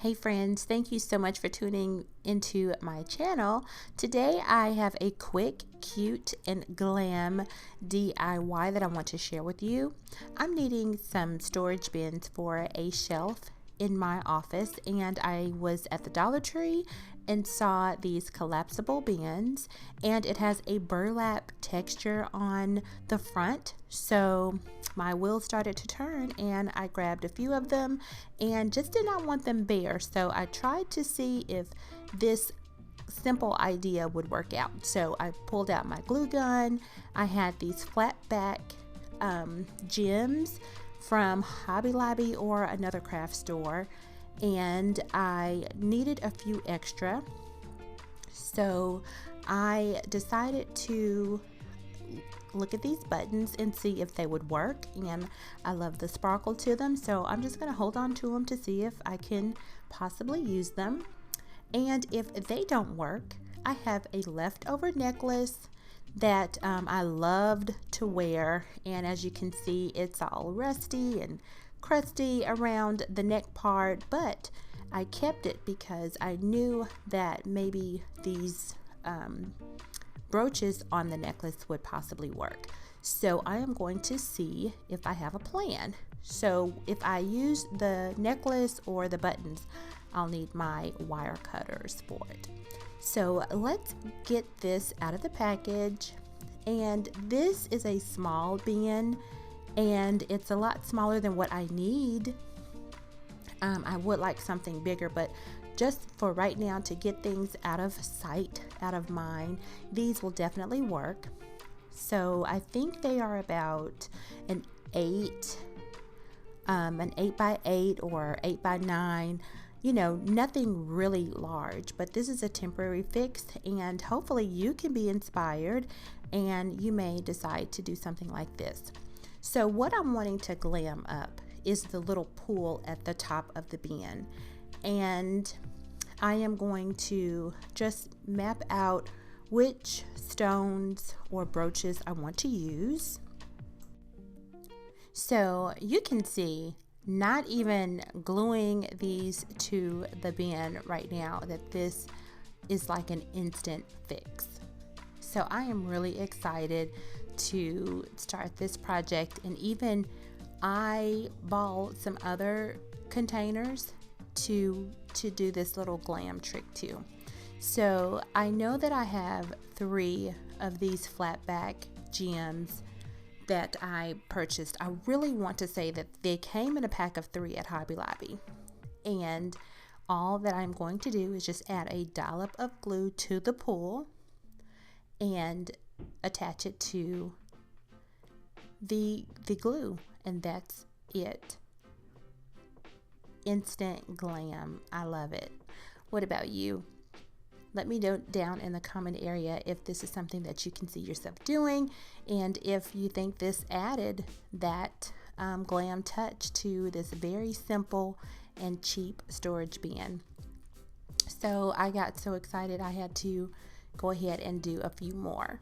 Hey friends, thank you so much for tuning into my channel. Today I have a quick, cute, and glam DIY that I want to share with you. I'm needing some storage bins for a shelf in my office, and I was at the Dollar Tree and saw these collapsible bins, and it has a burlap texture on the front, so my wheels started to turn and I grabbed a few of them and just did not want them bare, so I tried to see if this simple idea would work out. So I pulled out my glue gun. I had these flat back gems from Hobby Lobby or another craft store, and I needed a few extra, so I decided to look at these buttons and see if they would work, and I love the sparkle to them, so I'm just going to hold on to them to see if I can possibly use them. And if they don't work, I have a leftover necklace that I loved to wear, and as you can see, it's all rusty and crusty around the neck part, but I kept it because I knew that maybe these brooches on the necklace would possibly work. So I am going to see if I have a plan. So if I use the necklace or the buttons, I'll need my wire cutters for it. So let's get this out of the package. And this is a small bin, and it's a lot smaller than what I need. I would like something bigger, but just for right now, to get things out of sight, out of mind, these will definitely work. So I think they are about an 8 by 8 or 8 by 9, you know, nothing really large, but this is a temporary fix, and hopefully you can be inspired and you may decide to do something like this. So what I'm wanting to glam up is the little pool at the top of the bin, and I am going to just map out which stones or brooches I want to use. So you can see, not even gluing these to the bin right now, that this is like an instant fix. So I am really excited to start this project, and even I bought some other containers to do this little glam trick too. So I know that I have 3 of these flat back gems that I purchased. I really want to say that they came in a pack of 3 at Hobby Lobby, and all that I'm going to do is just add a dollop of glue to the pool and attach it to the glue, and that's it. Instant glam. I love it. What about you? Let me know down in the comment area if this is something that you can see yourself doing, and if you think this added that glam touch to this very simple and cheap storage bin. So I got so excited I had to go ahead and do a few more.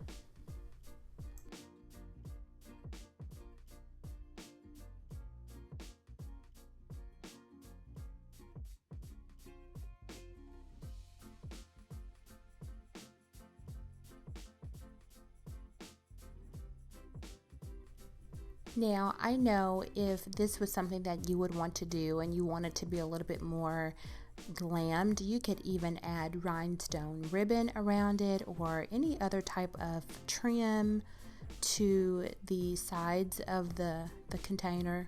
Now, I know if this was something that you would want to do and you wanted to be a little bit more glammed, you could even add rhinestone ribbon around it or any other type of trim to the sides of the container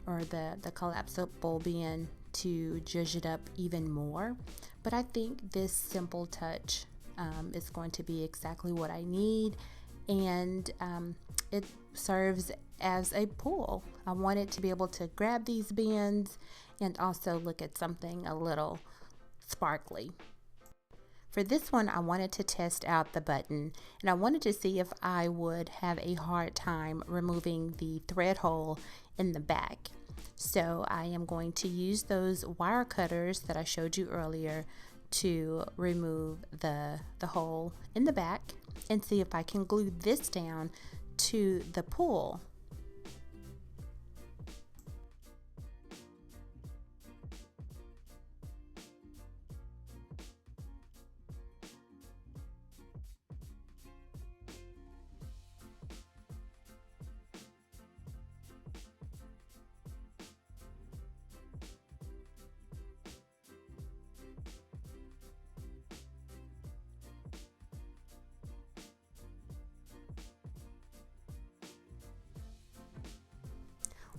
or the collapsible bin to zhuzh it up even more. But I think this simple touch is going to be exactly what I need, and it serves as a pool. I wanted to be able to grab these bins and also look at something a little sparkly. For this one, I wanted to test out the button, and I wanted to see if I would have a hard time removing the thread hole in the back. So I am going to use those wire cutters that I showed you earlier to remove the hole in the back and see if I can glue this down to the pool.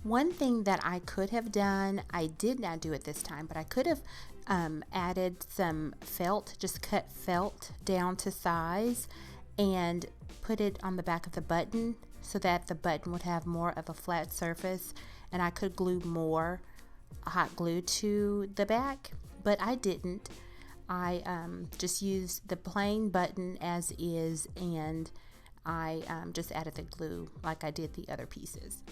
One thing that I could have done, I did not do it this time, but I could have added some felt, just cut felt down to size and put it on the back of the button so that the button would have more of a flat surface, and I could glue more hot glue to the back, but I didn't. I just used the plain button as is, and I just added the glue like I did the other pieces.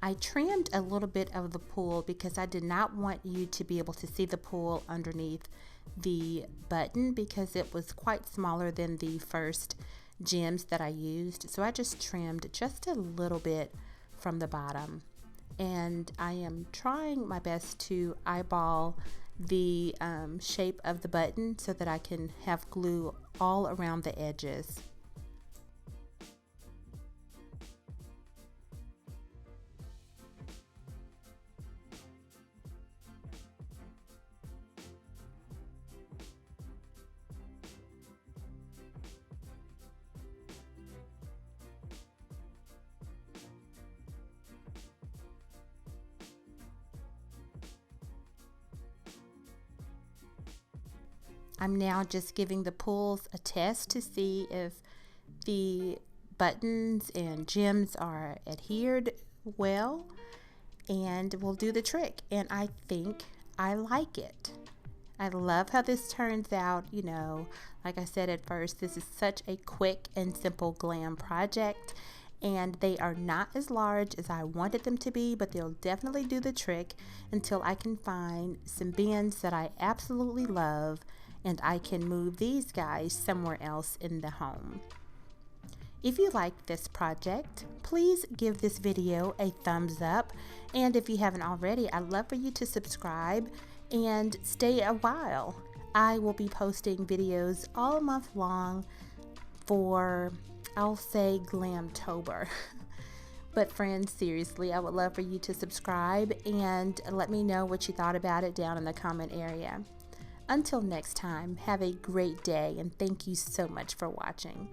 I trimmed a little bit of the pool because I did not want you to be able to see the pool underneath the button because it was quite smaller than the first gems that I used. So I just trimmed just a little bit from the bottom. And I am trying my best to eyeball the shape of the button so that I can have glue all around the edges. I'm now just giving the pools a test to see if the buttons and gems are adhered well, and we'll do the trick. And I think I like it. I love how this turns out. You know, like I said at first, this is such a quick and simple glam project, and they are not as large as I wanted them to be, but they'll definitely do the trick until I can find some bins that I absolutely love and I can move these guys somewhere else in the home. If you like this project, please give this video a thumbs up, and if you haven't already, I'd love for you to subscribe and stay a while. I will be posting videos all month long for, I'll say, Glamtober. But friends, seriously, I would love for you to subscribe and let me know what you thought about it down in the comment area. Until next time, have a great day, and thank you so much for watching.